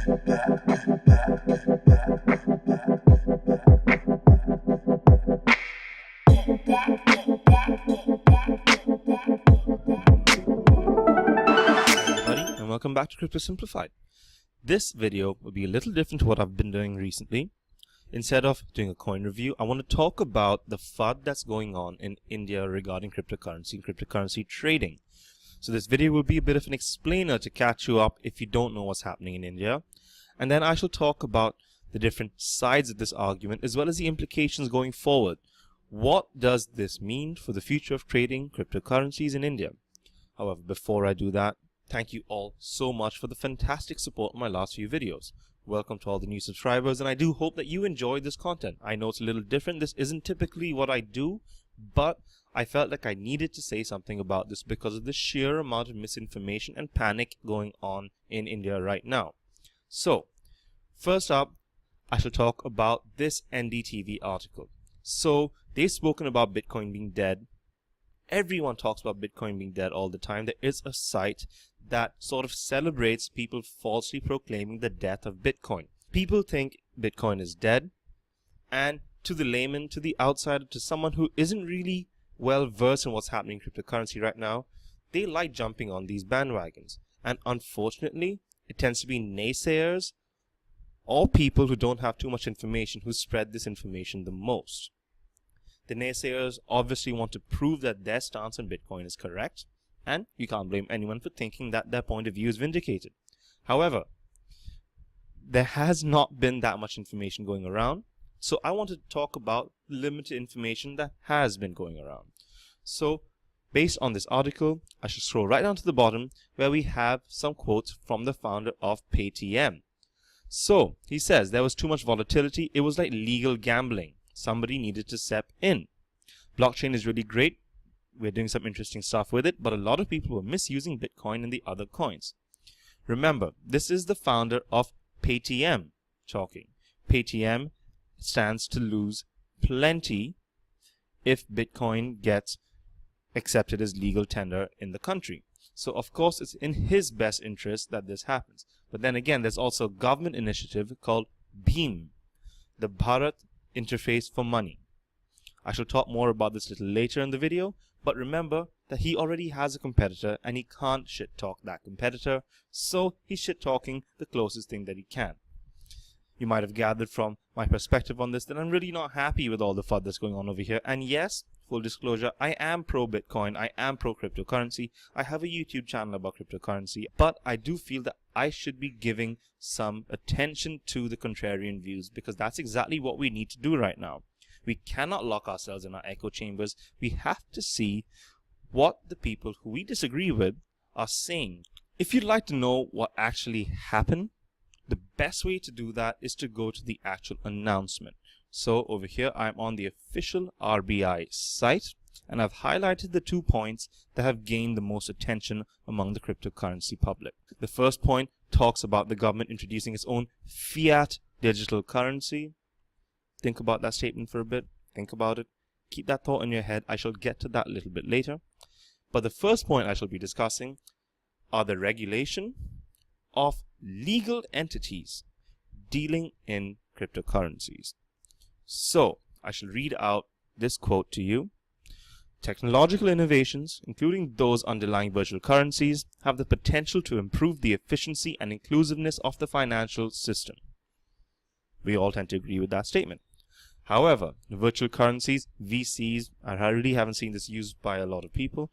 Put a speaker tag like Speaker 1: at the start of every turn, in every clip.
Speaker 1: And welcome back to Crypto Simplified. This video will be a little different to what I've been doing recently. Instead of doing a coin review, I want to talk about the FUD that's going on in India regarding cryptocurrency and cryptocurrency trading. So this video will be a bit of an explainer to catch you up if you don't know what's happening in India. And then I shall talk about the different sides of this argument as well as the implications going forward. What does this mean for the future of trading cryptocurrencies in India? However, before I do that, thank you all so much for the fantastic support in my last few videos. Welcome to all the new subscribers, and I do hope that you enjoyed this content. I know it's a little different. This isn't typically what I do, but I felt like I needed to say something about this because of the sheer amount of misinformation and panic going on in India right now. So, first up, I shall talk about this NDTV article. So, they've spoken about Bitcoin being dead. Everyone talks about Bitcoin being dead all the time. There is a site that sort of celebrates people falsely proclaiming the death of Bitcoin. People think Bitcoin is dead, and to the layman, to the outsider, to someone who isn't really well versed in what's happening in cryptocurrency right now, they like jumping on these bandwagons. And unfortunately, it tends to be naysayers or people who don't have too much information who spread this information the most. The naysayers obviously want to prove that their stance on Bitcoin is correct, and you can't blame anyone for thinking that their point of view is vindicated. However, there has not been that much information going around, so I want to talk about limited information that has been going around. So, based on this article, I should scroll right down to the bottom where we have some quotes from the founder of Paytm. So, he says there was too much volatility, it was like legal gambling. Somebody needed to step in. Blockchain is really great. We're doing some interesting stuff with it, but a lot of people were misusing Bitcoin and the other coins. Remember, this is the founder of Paytm talking. Paytm stands to lose plenty if Bitcoin gets accepted as legal tender in the country. So, of course, it's in his best interest that this happens. But then again, there's also a government initiative called BHIM, the Bharat Interface for Money. I shall talk more about this a little later in the video, but remember that he already has a competitor and he can't shit talk that competitor, so he's shit talking the closest thing that he can. You might have gathered from my perspective on this that I'm really not happy with all the FUD that's going on over here. And yes, full disclosure, I am pro Bitcoin, I am pro cryptocurrency, I have a YouTube channel about cryptocurrency, but I do feel that I should be giving some attention to the contrarian views because that's exactly what we need to do right now. We cannot lock ourselves in our echo chambers. We have to see what the people who we disagree with are saying. If you'd like to know what actually happened, the best way to do that is to go to the actual announcement. So over here, I'm on the official RBI site, and I've highlighted the 2 points that have gained the most attention among the cryptocurrency public. The first point talks about the government introducing its own fiat digital currency. Think about that statement for a bit. Think about it. Keep that thought in your head. I shall get to that a little bit later. But the first point I shall be discussing are the regulation of legal entities dealing in cryptocurrencies. So, I shall read out this quote to you. Technological innovations, including those underlying virtual currencies, have the potential to improve the efficiency and inclusiveness of the financial system. We all tend to agree with that statement. However, virtual currencies, VCs, I really haven't seen this used by a lot of people,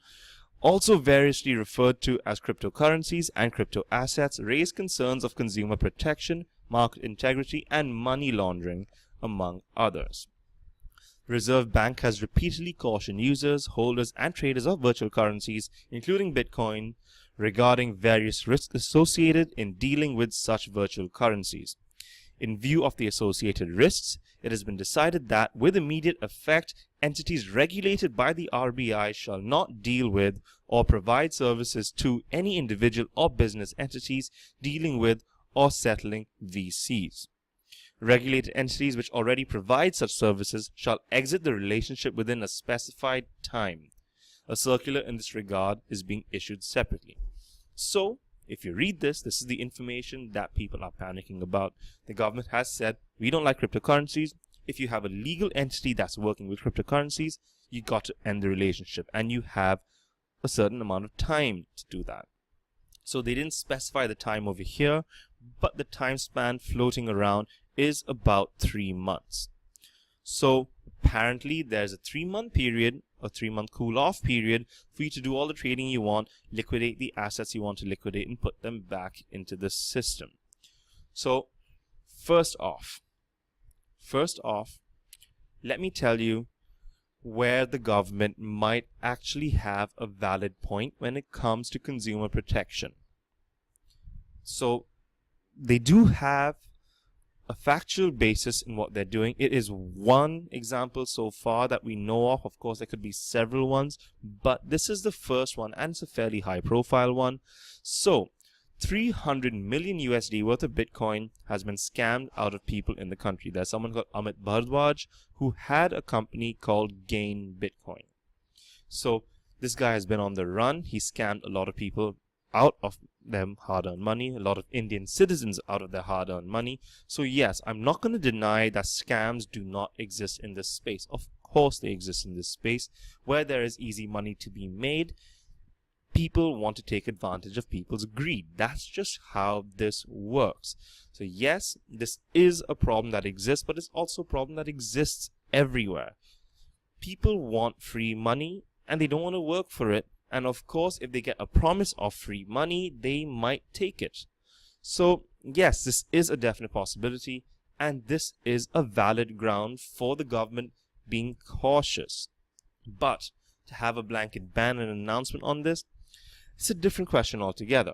Speaker 1: also variously referred to as cryptocurrencies and crypto assets, raise concerns of consumer protection, market integrity, and money laundering, among others. The Reserve Bank has repeatedly cautioned users, holders, and traders of virtual currencies, including Bitcoin, regarding various risks associated in dealing with such virtual currencies. In view of the associated risks, it has been decided that, with immediate effect, entities regulated by the RBI shall not deal with or provide services to any individual or business entities dealing with or settling VCs. Regulated entities which already provide such services shall exit the relationship within a specified time. A circular in this regard is being issued separately. So, if you read this, this is the information that people are panicking about. The government has said, we don't like cryptocurrencies. If you have a legal entity that's working with cryptocurrencies, you got to end the relationship, and you have a certain amount of time to do that. So they didn't specify the time over here, but the time span floating around is about 3 months. So apparently there's a 3-month period, a 3-month cool-off period for you to do all the trading you want, liquidate the assets you want to liquidate, and put them back into the system. So first off, let me tell you where the government might actually have a valid point when it comes to consumer protection. So they do have a factual basis in what they're doing. It is one example so far that we know of. Of course, there could be several ones, but this is the first one, and it's a fairly high profile one. So 300 million USD worth of Bitcoin has been scammed out of people in the country. There's someone called Amit Bhardwaj who had a company called Gain Bitcoin. So this guy has been on the run. He scammed a lot of people out of their hard-earned money, a lot of Indian citizens out of their hard-earned money. So yes, I'm not going to deny that scams do not exist in this space. Of course they exist in this space. Where there is easy money to be made, people want to take advantage of people's greed. That's just how this works. So yes, this is a problem that exists, but it's also a problem that exists everywhere. People want free money and they don't want to work for it. And of course, if they get a promise of free money, they might take it. So yes, this is a definite possibility, and this is a valid ground for the government being cautious. But to have a blanket ban and announcement on this, it's a different question altogether.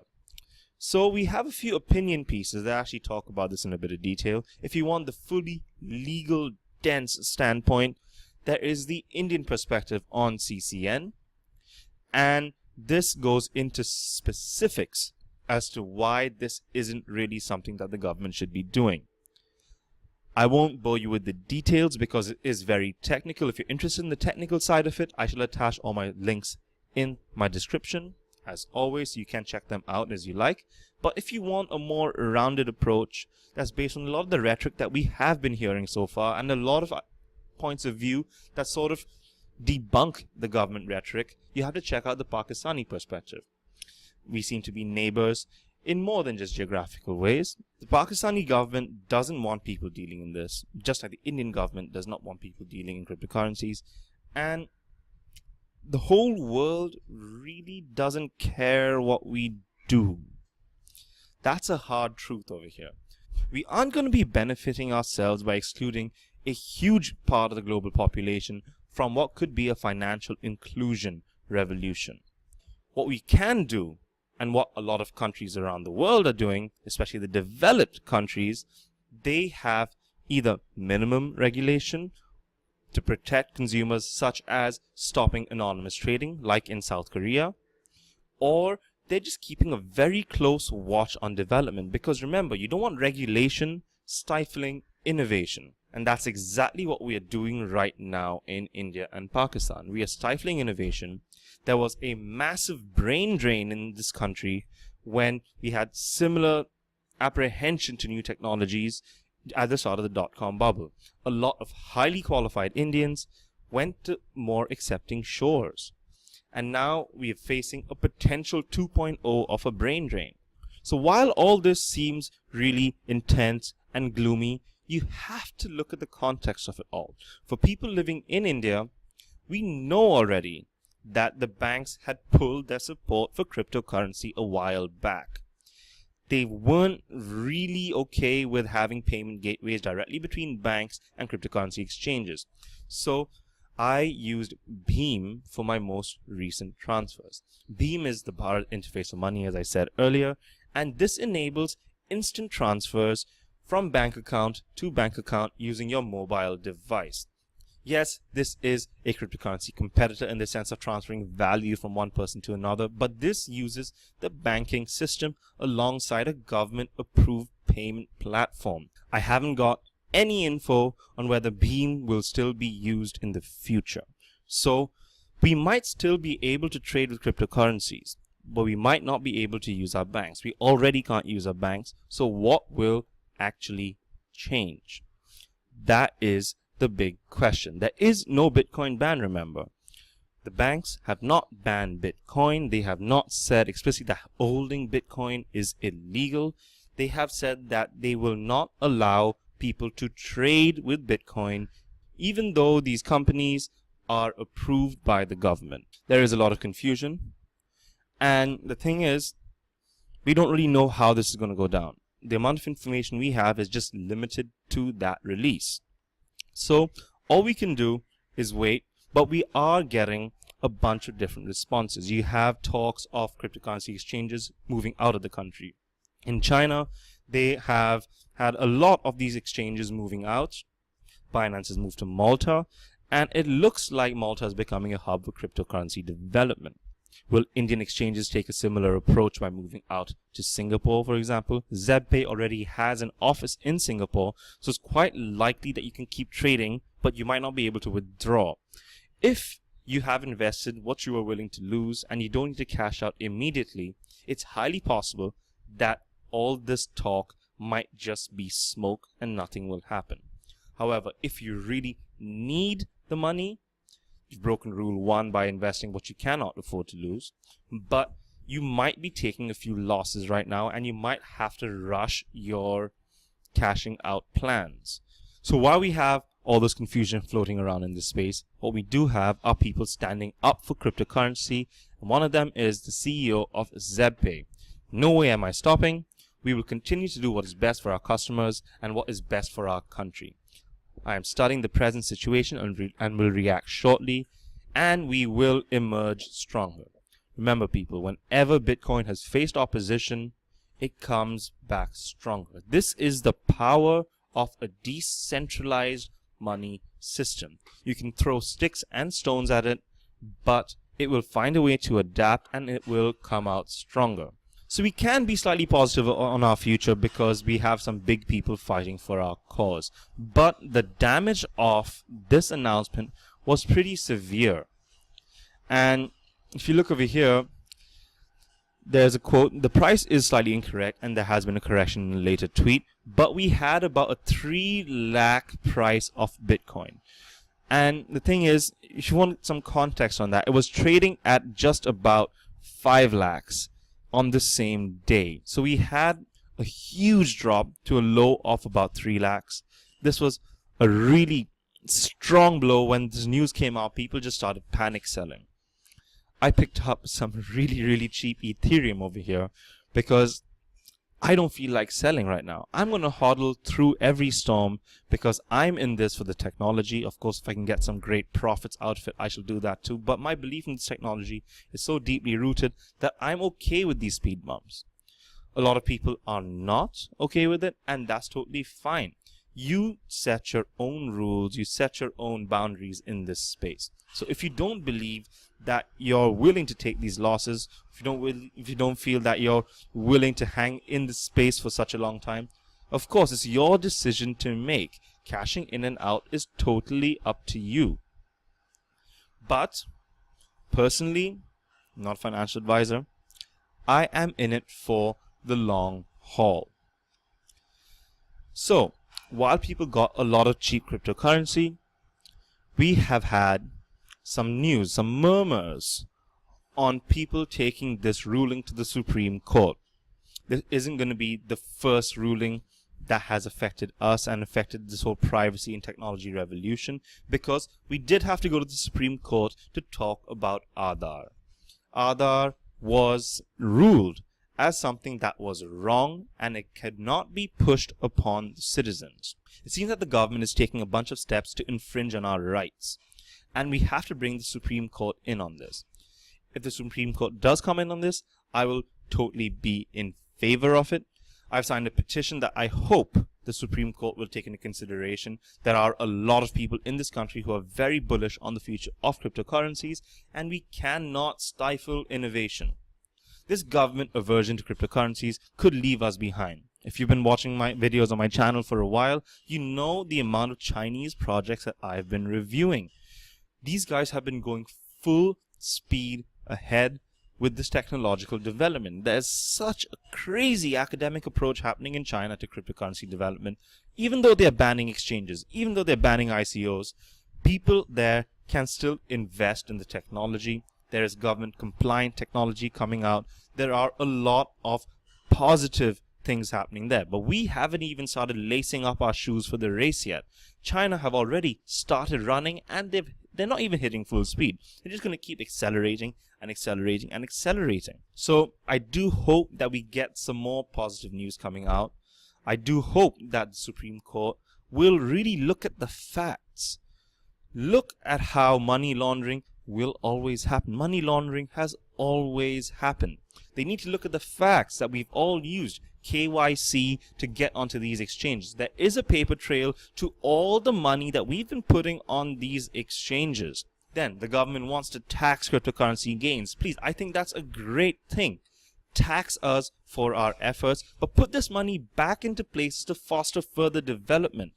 Speaker 1: So we have a few opinion pieces that actually talk about this in a bit of detail. If you want the fully legal, dense standpoint, there is the Indian perspective on CCN. And this goes into specifics as to why this isn't really something that the government should be doing. I won't bore you with the details because it is very technical. If you're interested in the technical side of it, I shall attach all my links in my description. As always, you can check them out as you like. But if you want a more rounded approach that's based on a lot of the rhetoric that we have been hearing so far, and a lot of points of view that sort of debunk the government rhetoric, you have to check out the Pakistani perspective. We seem to be neighbors in more than just geographical ways. The Pakistani government doesn't want people dealing in this, just like the Indian government does not want people dealing in cryptocurrencies. And the whole world really doesn't care what we do. That's a hard truth over here. We aren't going to be benefiting ourselves by excluding a huge part of the global population from what could be a financial inclusion revolution. What we can do, and what a lot of countries around the world are doing, especially the developed countries, they have either minimum regulation to protect consumers, such as stopping anonymous trading, like in South Korea, or they're just keeping a very close watch on development. Because remember, you don't want regulation stifling innovation. And that's exactly what we are doing right now in India and Pakistan. We are stifling innovation. There was a massive brain drain in this country when we had similar apprehension to new technologies at the start of the dot-com bubble. A lot of highly qualified Indians went to more accepting shores. And now we are facing a potential 2.0 of a brain drain. So while all this seems really intense and gloomy, you have to look at the context of it all. For people living in India, we know already that the banks had pulled their support for cryptocurrency a while back. They weren't really okay with having payment gateways directly between banks and cryptocurrency exchanges. So I used Bheem for my most recent transfers. Bheem is the Bharat interface of money, as I said earlier, and this enables instant transfers from bank account to bank account using your mobile device. Yes, this is a cryptocurrency competitor in the sense of transferring value from one person to another, but this uses the banking system alongside a government-approved payment platform. I haven't got any info on whether Bheem will still be used in the future. So we might still be able to trade with cryptocurrencies, but we might not be able to use our banks. We already can't use our banks. So what will actually change? That is the big question. There is no Bitcoin ban, remember. The banks have not banned Bitcoin. They have not said explicitly that holding Bitcoin is illegal. They have said that they will not allow people to trade with Bitcoin, even though these companies are approved by the government. There is a lot of confusion. And the thing is, we don't really know how this is going to go down. The amount of information we have is just limited to that release. So all we can do is wait, but we are getting a bunch of different responses. You have talks of cryptocurrency exchanges moving out of the country. In China, they have had a lot of these exchanges moving out. Binance has moved to Malta, and it looks like Malta is becoming a hub for cryptocurrency development. Will Indian exchanges take a similar approach by moving out to Singapore, for example? ZebPay already has an office in Singapore, so it's quite likely that you can keep trading, but you might not be able to withdraw. If you have invested what you are willing to lose and you don't need to cash out immediately, it's highly possible that all this talk might just be smoke and nothing will happen. However, if you really need the money, you've broken rule 1 by investing what you cannot afford to lose, but you might be taking a few losses right now and you might have to rush your cashing out plans. So while we have all this confusion floating around in this space, what we do have are people standing up for cryptocurrency, and one of them is the CEO of ZebPay. No way am I stopping. We will continue to do what is best for our customers and what is best for our country. I am studying the present situation and will react shortly, and we will emerge stronger. Remember, people, whenever Bitcoin has faced opposition, it comes back stronger. This is the power of a decentralized money system. You can throw sticks and stones at it, but it will find a way to adapt and it will come out stronger. So we can be slightly positive on our future because we have some big people fighting for our cause. But the damage of this announcement was pretty severe. And if you look over here, there's a quote: the price is slightly incorrect and there has been a correction in a later tweet, but we had about a 3 lakh price of Bitcoin. And the thing is, if you want some context on that, it was trading at just about 5 lakhs on the same day. So we had a huge drop to a low of about 3 lakhs. This was a really strong blow. When this news came out, people just started panic selling. I picked up some really cheap Ethereum over here because I don't feel like selling right now. I'm going to hodl through every storm because I'm in this for the technology. Of course, if I can get some great profits out of it, I shall do that too. But my belief in this technology is so deeply rooted that I'm okay with these speed bumps. A lot of people are not okay with it, and that's totally fine. You set your own rules, you set your own boundaries in this space. So if you don't believe that you're willing to take these losses, if you don't feel that you're willing to hang in this space for such a long time, of course it's your decision to make. Cashing in and out is totally up to you. But personally, I'm not a financial advisor, I am in it for the long haul. So while people got a lot of cheap cryptocurrency, we have had some news, some murmurs on people taking this ruling to the Supreme Court. This isn't going to be the first ruling that has affected us and affected this whole privacy and technology revolution, because we did have to go to the Supreme Court to talk about Aadhaar. Aadhaar was ruled as something that was wrong and it cannot be pushed upon the citizens. It seems that the government is taking a bunch of steps to infringe on our rights, and we have to bring the Supreme Court in on this. If the Supreme Court does come in on this, I will totally be in favor of it. I've signed a petition that I hope the Supreme Court will take into consideration. There are a lot of people in this country who are very bullish on the future of cryptocurrencies, and we cannot stifle innovation. This government aversion to cryptocurrencies could leave us behind. If you've been watching my videos on my channel for a while, you know the amount of Chinese projects that I've been reviewing. These guys have been going full speed ahead with this technological development. There's such a crazy academic approach happening in China to cryptocurrency development. Even though they're banning exchanges, even though they're banning ICOs, people there can still invest in the technology. There is government compliant technology coming out. There are a lot of positive things happening there, but we haven't even started lacing up our shoes for the race yet. China have already started running, and they're not even hitting full speed. They're just going to keep accelerating and accelerating and accelerating. So I do hope that we get some more positive news coming out. I do hope that the Supreme Court will really look at the facts. Look at how money laundering will always happen. Money laundering has always happened. They need to look at the facts that we've all used KYC to get onto these exchanges. There is a paper trail to all the money that we've been putting on these exchanges. Then the government wants to tax cryptocurrency gains. Please, I think that's a great thing. Tax us for our efforts, but put this money back into places to foster further development.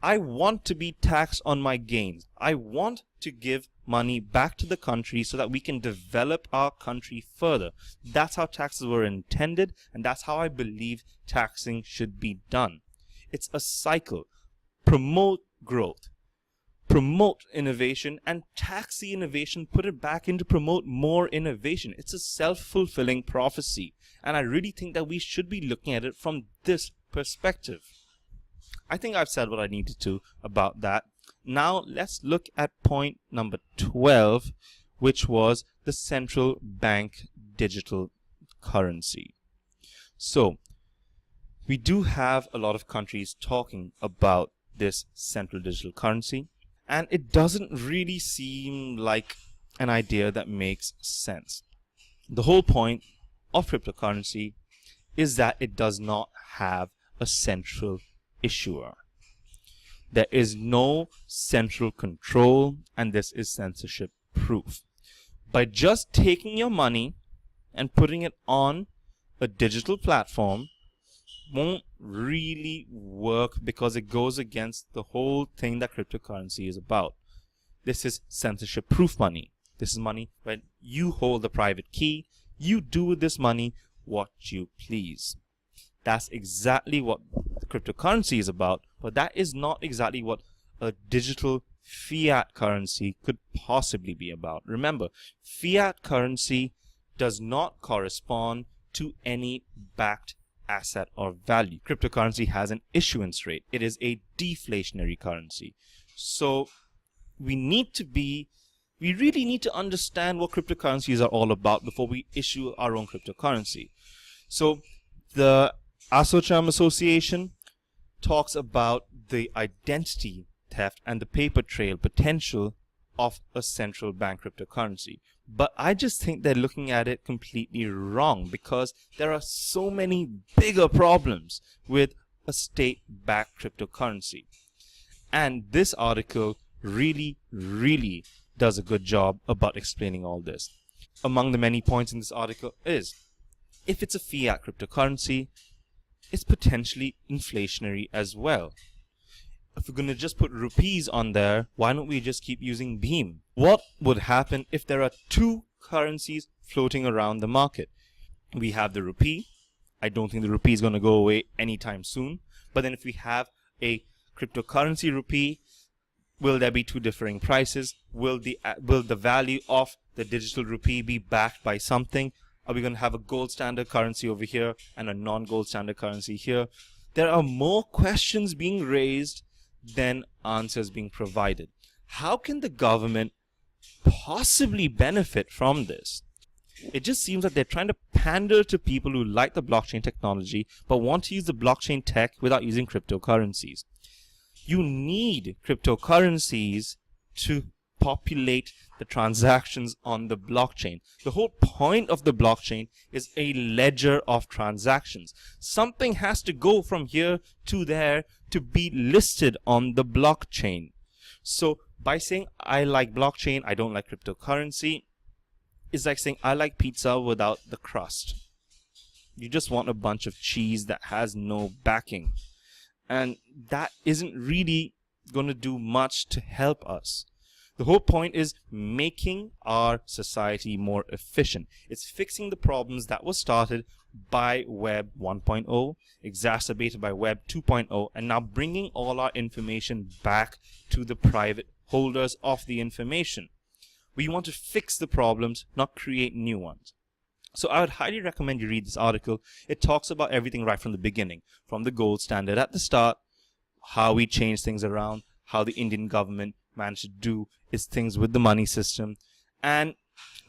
Speaker 1: I want to be taxed on my gains. I want to give money back to the country so that we can develop our country further. That's how taxes were intended, and that's how I believe taxing should be done. It's a cycle. Promote growth, promote innovation, and tax the innovation, put it back in to promote more innovation. It's a self-fulfilling prophecy, and I really think that we should be looking at it from this perspective. I think I've said what I needed to about that. Now let's look at point number 12, which was the central bank digital currency. So we do have a lot of countries talking about this central digital currency, and it doesn't really seem like an idea that makes sense. The whole point of cryptocurrency is that it does not have a central issuer. There is no central control, and this is censorship proof. By just taking your money and putting it on a digital platform won't really work, because it goes against the whole thing that cryptocurrency is about. This is censorship proof money. This is money where you hold the private key. You do with this money what you please. That's exactly what cryptocurrency is about, but that is not exactly what a digital fiat currency could possibly be about. Remember, fiat currency does not correspond to any backed asset or value. Cryptocurrency has an issuance rate. It is a deflationary currency. So we really need to understand what cryptocurrencies are all about before we issue our own cryptocurrency. So the ASOCHAM Association talks about the identity theft and the paper trail potential of a central bank cryptocurrency. But I just think they're looking at it completely wrong, because there are so many bigger problems with a state-backed cryptocurrency. And this article really does a good job about explaining all this. Among the many points in this article is, if it's a fiat cryptocurrency, it's potentially inflationary as well. If we're going to just put rupees on there, why don't we just keep using Beam? What would happen if there are two currencies floating around the market? We have the rupee. I don't think the rupee is going to go away anytime soon. But then if we have a cryptocurrency rupee, will there be two differing prices? Will the value of the digital rupee be backed by something? Are we going to have a gold standard currency over here and a non-gold standard currency here? There are more questions being raised than answers being provided. How can the government possibly benefit from this? It just seems that they're trying to pander to people who like the blockchain technology but want to use the blockchain tech without using cryptocurrencies. You need cryptocurrencies to populate the transactions on the blockchain. The whole point of the blockchain is a ledger of transactions. Something has to go from here to there to be listed on the blockchain. So by saying I like blockchain, I don't like cryptocurrency, it's like saying I like pizza without the crust. You just want a bunch of cheese that has no backing. And that isn't really going to do much to help us. The whole point is making our society more efficient. It's fixing the problems that were started by Web 1.0, exacerbated by Web 2.0, and now bringing all our information back to the private holders of the information. We want to fix the problems, not create new ones. So I would highly recommend you read this article. It talks about everything right from the beginning, from the gold standard at the start, how we change things around, how the Indian government managed to do its things with the money system. And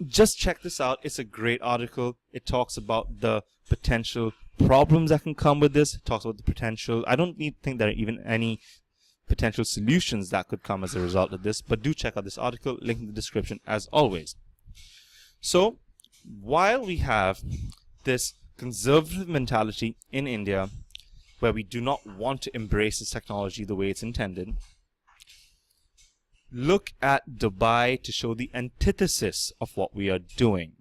Speaker 1: just check this out. It's a great article. It talks about the potential problems that can come with this. It talks about the potential. I don't think there are even any potential solutions that could come as a result of this, but do check out this article, link in the description as always. So while we have this conservative mentality in India where we do not want to embrace this technology the way it's intended, look at Dubai to show the antithesis of what we are doing.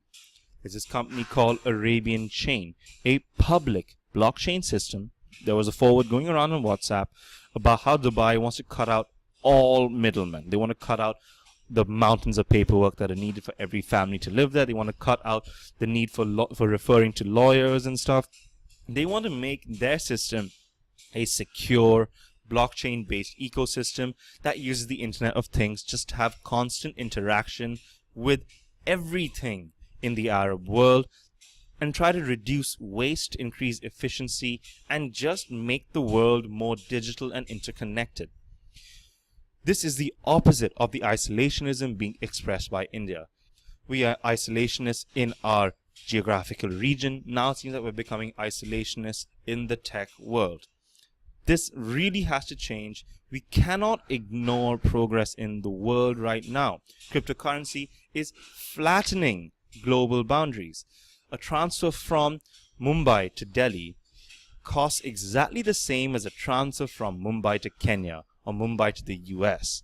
Speaker 1: There's this company called Arabian Chain, a public blockchain system. There was a forward going around on WhatsApp about how Dubai wants to cut out all middlemen. They want to cut out the mountains of paperwork that are needed for every family to live there. They want to cut out the need for referring to lawyers and stuff. They want to make their system a secure blockchain-based ecosystem that uses the Internet of Things just to have constant interaction with everything in the Arab world and try to reduce waste, increase efficiency, and just make the world more digital and interconnected. This is the opposite of the isolationism being expressed by India. We are isolationists in our geographical region. Now it seems that we're becoming isolationists in the tech world. This really has to change. We cannot ignore progress in the world right now. Cryptocurrency is flattening global boundaries. A transfer from Mumbai to Delhi costs exactly the same as a transfer from Mumbai to Kenya or Mumbai to the US.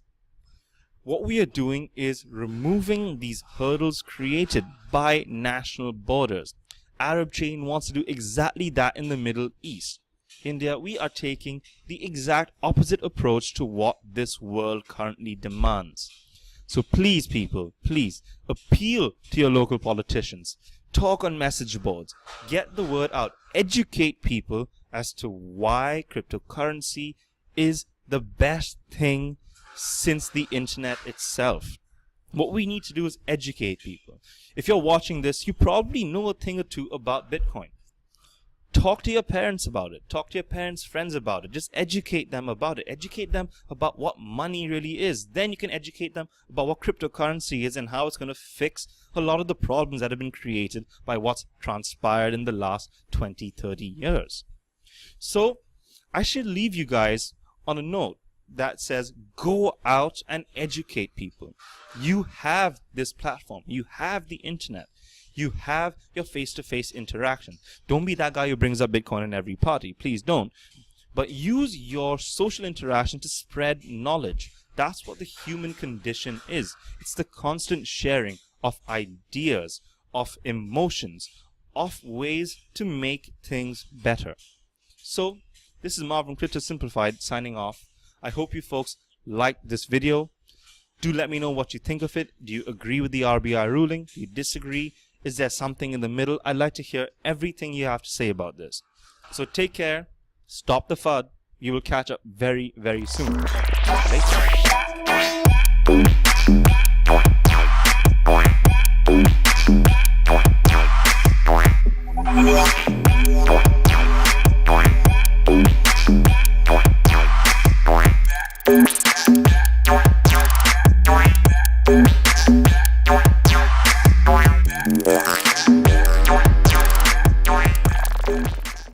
Speaker 1: What we are doing is removing these hurdles created by national borders. Arab Chain wants to do exactly that in the Middle East. India, we are taking the exact opposite approach to what this world currently demands. So please, people, please appeal to your local politicians. Talk on message boards. Get the word out. Educate people as to why cryptocurrency is the best thing since the internet itself. What we need to do is educate people. If you're watching this, you probably know a thing or two about Bitcoin. Talk to your parents about it. Talk to your parents' friends about it. Just educate them about it. Educate them about what money really is. Then you can educate them about what cryptocurrency is and how it's going to fix a lot of the problems that have been created by what's transpired in the last 20, 30 years. So I should leave you guys on a note that says go out and educate people. You have this platform. You have the internet. You have your face-to-face interaction. Don't be that guy who brings up Bitcoin in every party. Please don't. But use your social interaction to spread knowledge. That's what the human condition is. It's the constant sharing of ideas, of emotions, of ways to make things better. So, this is Marv from Crypto Simplified signing off. I hope you folks liked this video. Do let me know what you think of it. Do you agree with the RBI ruling? Do you disagree? Is there something in the middle? I'd like to hear everything you have to say about this. So take care. Stop the FUD. You will catch up very, very soon. Later.